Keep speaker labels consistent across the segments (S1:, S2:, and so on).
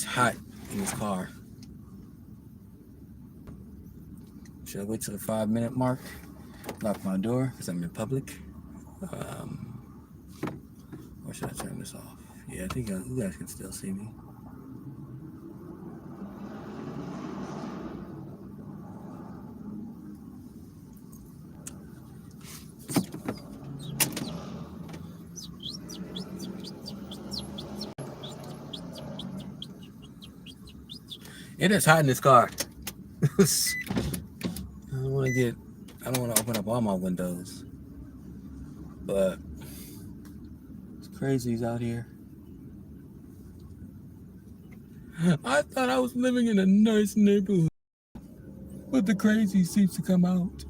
S1: It's hot in this car. Should I wait till the 5-minute mark? Lock my door because I'm in public. Or should I turn this off? Yeah, I think you guys can still see me. It is hot in this car. I don't want to open up all my windows, but it's crazies out here. I thought I was living in a nice neighborhood, but the crazy seems to come out.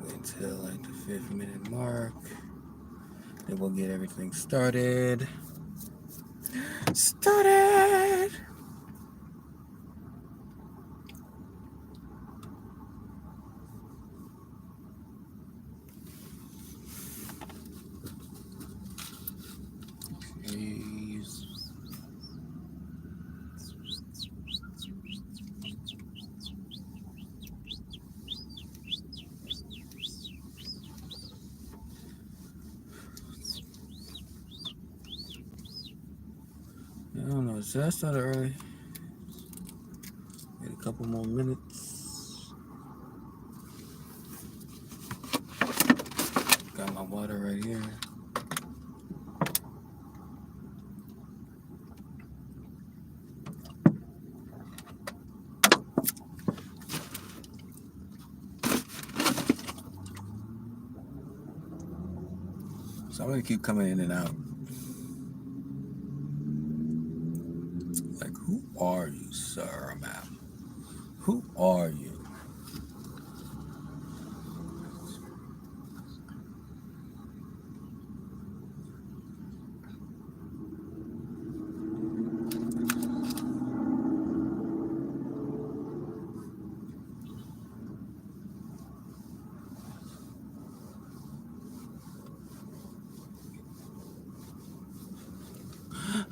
S1: Until like the 5-minute mark, then we'll get everything started. Jeez. I don't know, should I start early? Wait a couple more minutes. Got my water right here. So I'm gonna keep coming in and out. Like, who are you, sir, ma'am? Who are you?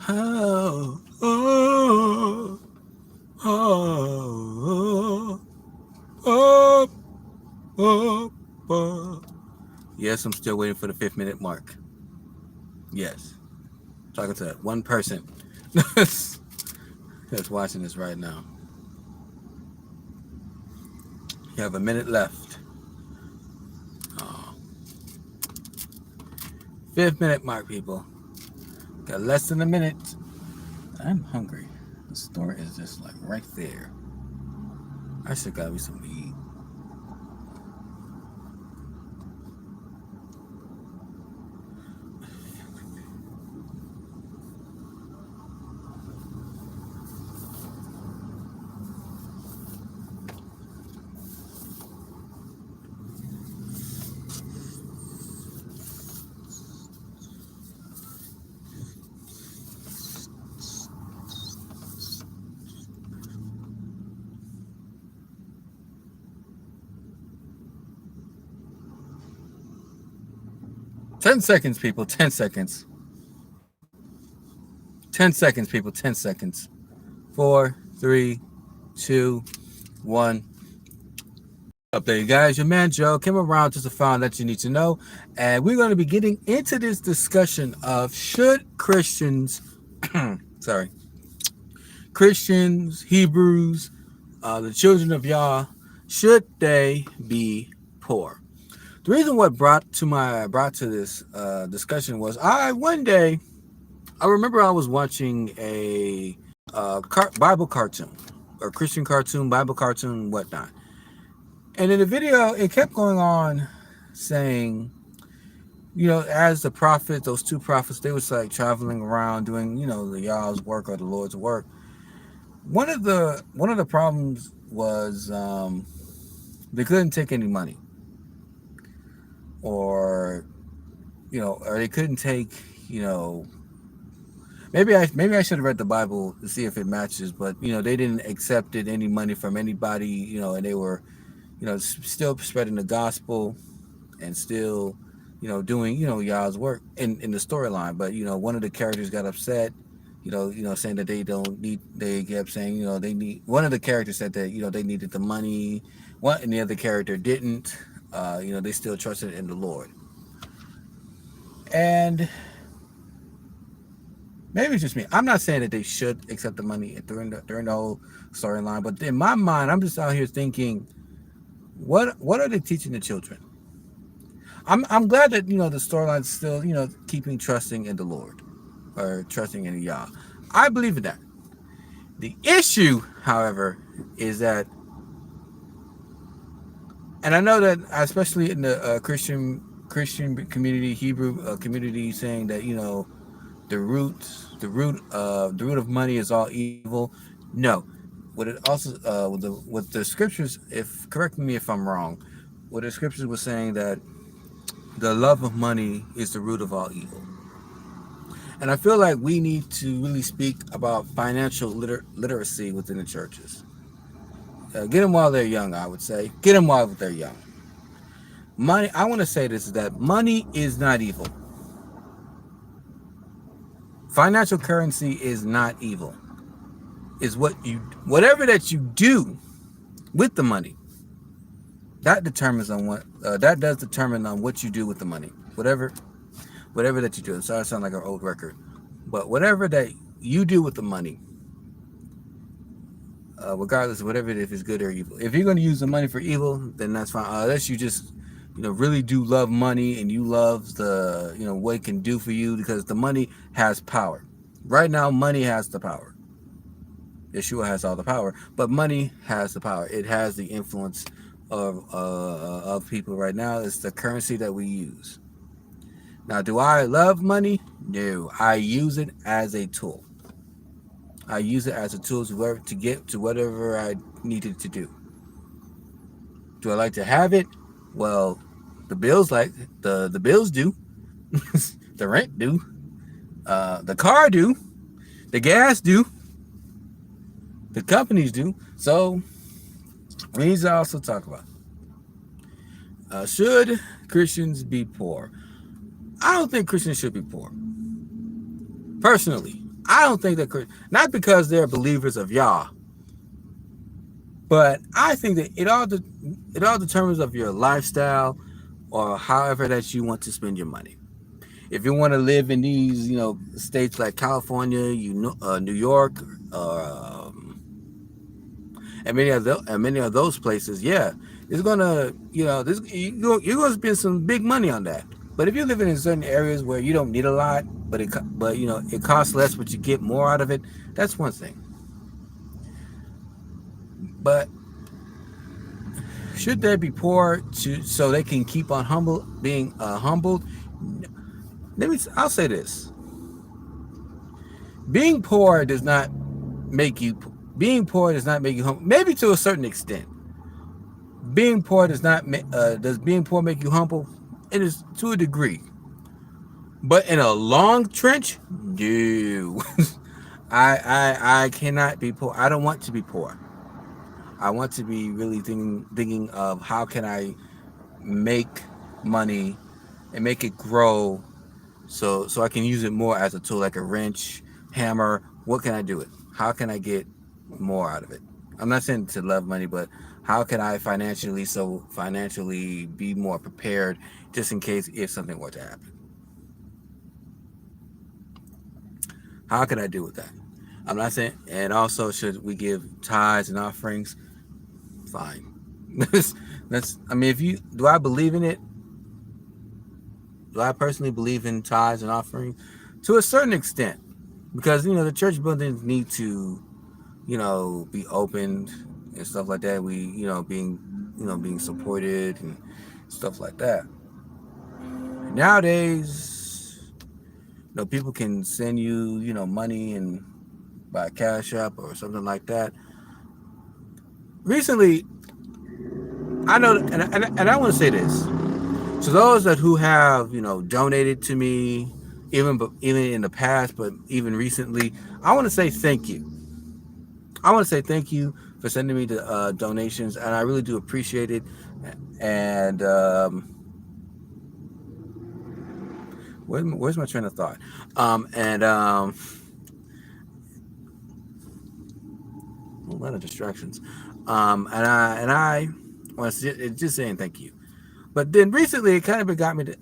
S1: Oh, oh, oh, oh, oh, oh. Yes, I'm still waiting for the 5-minute mark. Yes. Talking to that one person that's watching this right now. You have a minute left. Oh. 5-minute mark, people. Got less than a minute. I'm hungry. The store is just like right there. I should got me something to eat. Ten seconds, people. 10 seconds. 10 seconds, people. 10 seconds. 4, 3, 2, 1. Up there, you guys. Your man Joe came around just to find that you need to know, and we're going to be getting into this discussion of should Christians, Christians, Hebrews, the children of Yah, should they be poor? The reason what brought to this discussion was one day I remember I was watching a Bible cartoon or Christian cartoon, Bible cartoon, whatnot, and in the video it kept going on saying, as the prophets, those two prophets, they was like traveling around doing, the Yah's work or the Lord's work. One of the problems was they couldn't take any money, or or they couldn't take, maybe I should have read the Bible to see if it matches, but they didn't accepted any money from anybody, and they were, still spreading the gospel and still, doing, Yah's work in the storyline. But one of the characters got upset, saying that they don't need. They kept saying, they need. One of the characters said that they needed the money. One and the other character didn't. They still trusted in the Lord. And maybe it's just me. I'm not saying that they should accept the money during the whole storyline, but in my mind, I'm just out here thinking, what are they teaching the children? I'm glad that the storyline's still keeping trusting in the Lord or trusting in Yah. I believe in that. The issue, however, is that, and I know that especially in the Christian community, Hebrew community, saying that the root of money is all evil. No, what it also with the scriptures, if correct me if I'm wrong, what the scriptures was saying that the love of money is the root of all evil. And I feel like we need to really speak about financial literacy within the churches. Get them while they're young, I would say. Get them while they're young. Money, I want to say this, is that money is not evil. Financial currency is not evil. Is whatever that you do with the money, that determines on that does determine on what you do with the money. Whatever that you do. Sorry, I sound like an old record, but whatever that you do with the money, regardless of whatever it is, if it's good or evil. If you're going to use the money for evil, then that's fine. Unless you just really do love money and you love the what it can do for you, because the money has power. Right now, money has the power. Yeshua has all the power, but money has the power. It has the influence of people right now. It's the currency that we use. Now, do I love money? No, I use it as a tool. I use it as a tool to get to whatever I needed to do. Do I like to have it? Well, the bills the bills do, the rent do, the car do, the gas do, the companies do. So we need to also talk about, should Christians be poor? I don't think Christians should be poor. Personally, I don't think that, not because they're believers of Yah, but I think that it all determines of your lifestyle or however that you want to spend your money. If you want to live in these, states like California, New York, and many of those places, yeah, it's gonna, you're gonna spend some big money on that. But if you're living in certain areas where you don't need a lot, but it costs less, but you get more out of it, that's one thing. But should they be poor so they can keep on being humbled? I'll say this: being poor does not make you humble. Maybe to a certain extent. Being poor does being poor make you humble? It is to a degree. But in a long trench, no. I cannot be poor. I don't want to be poor. I want to be really thinking of how can I make money and make it grow so I can use it more as a tool, like a wrench, hammer. What can I do with it? How can I get more out of it? I'm not saying to love money, but how can I financially be more prepared just in case if something were to happen? How can I do with that? I'm not saying, and also should we give tithes and offerings? Fine. Do I believe in it? I personally believe in tithes and offering to a certain extent, because the church buildings need to be opened and stuff like that. We being supported and stuff like that. Nowadays, people can send you money and by Cash App or something like that. Recently, I know, and I want to say this to those who have donated to me, even in the past, but even recently. I want to say thank you. I want to say thank you for sending me the donations, and I really do appreciate it. And where's my train of thought? A lot of distractions. And I was just saying thank you. But then recently, it kind of got me.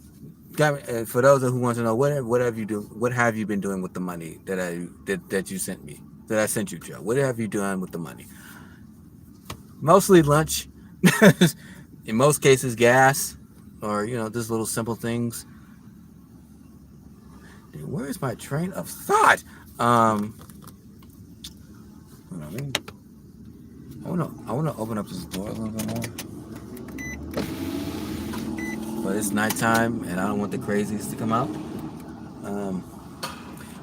S1: For those who want to know, what have you been doing with the money that you sent me, that I sent you, Joe? What have you done with the money? Mostly lunch. In most cases, gas, or just little simple things. Dude, where is my train of thought? Hold on, I wanna open up this door a little bit more. But it's nighttime and I don't want the crazies to come out.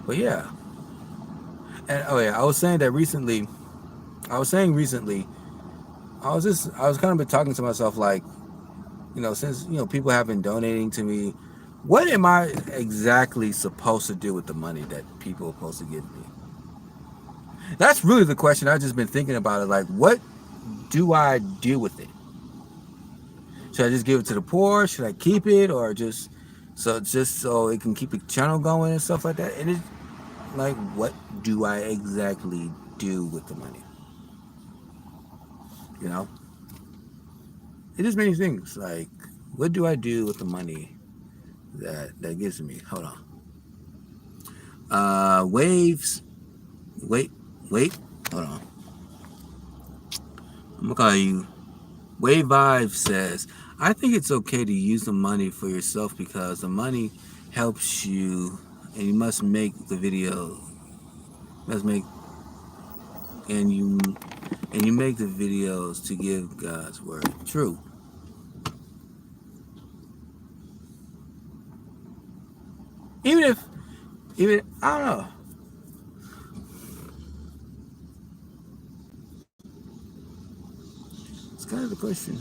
S1: But yeah. And I was saying recently, I was kind of been talking to myself like, since people have been donating to me, what am I exactly supposed to do with the money that people are supposed to give me? That's really the question. I've just been thinking about it. Like, what do I do with it? Should I just give it to the poor? Should I keep it, or just so it can keep the channel going and stuff like that? And it's like, what do I exactly do with the money? It is many things. Like, what do I do with the money that gives me? Hold on. Waves. Wait. Hold on. I'm gonna call you. Wave Vibe says, I think it's okay to use the money for yourself because the money helps you, and you must make the video. And you make the videos to give God's word. True. Even I don't know. It's kind of the question.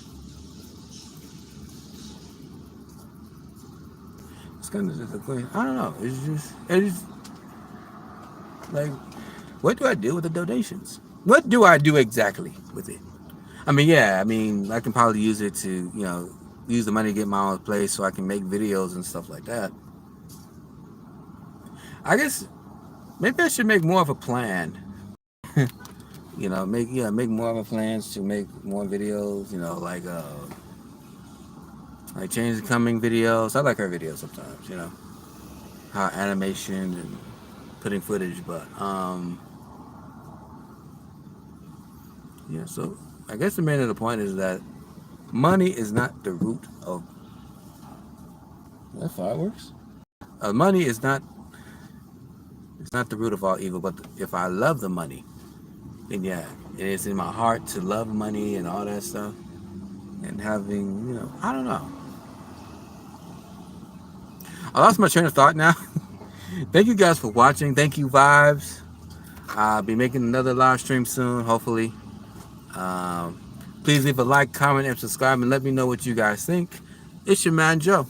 S1: It's kind of the question. I don't know. It's just like, what do I do with the donations? What do I do exactly with it? I mean, I can probably use it to, use the money to get my own place so I can make videos and stuff like that. I guess maybe I should make more of a plan. Make more of a plans to make more videos. Like Change the Coming videos. I like her videos sometimes. How animation and putting footage, but so I guess the main of the point is that money is not the root of that fireworks. Money is not the root of all evil, but if I love the money, then it is in my heart to love money and all that stuff, and having I don't know. I lost my train of thought now. Thank you guys for watching. Thank you, Vibes. I'll be making another live stream soon, hopefully. Please leave a like, comment, and subscribe, and let me know what you guys think. It's your man, Joe.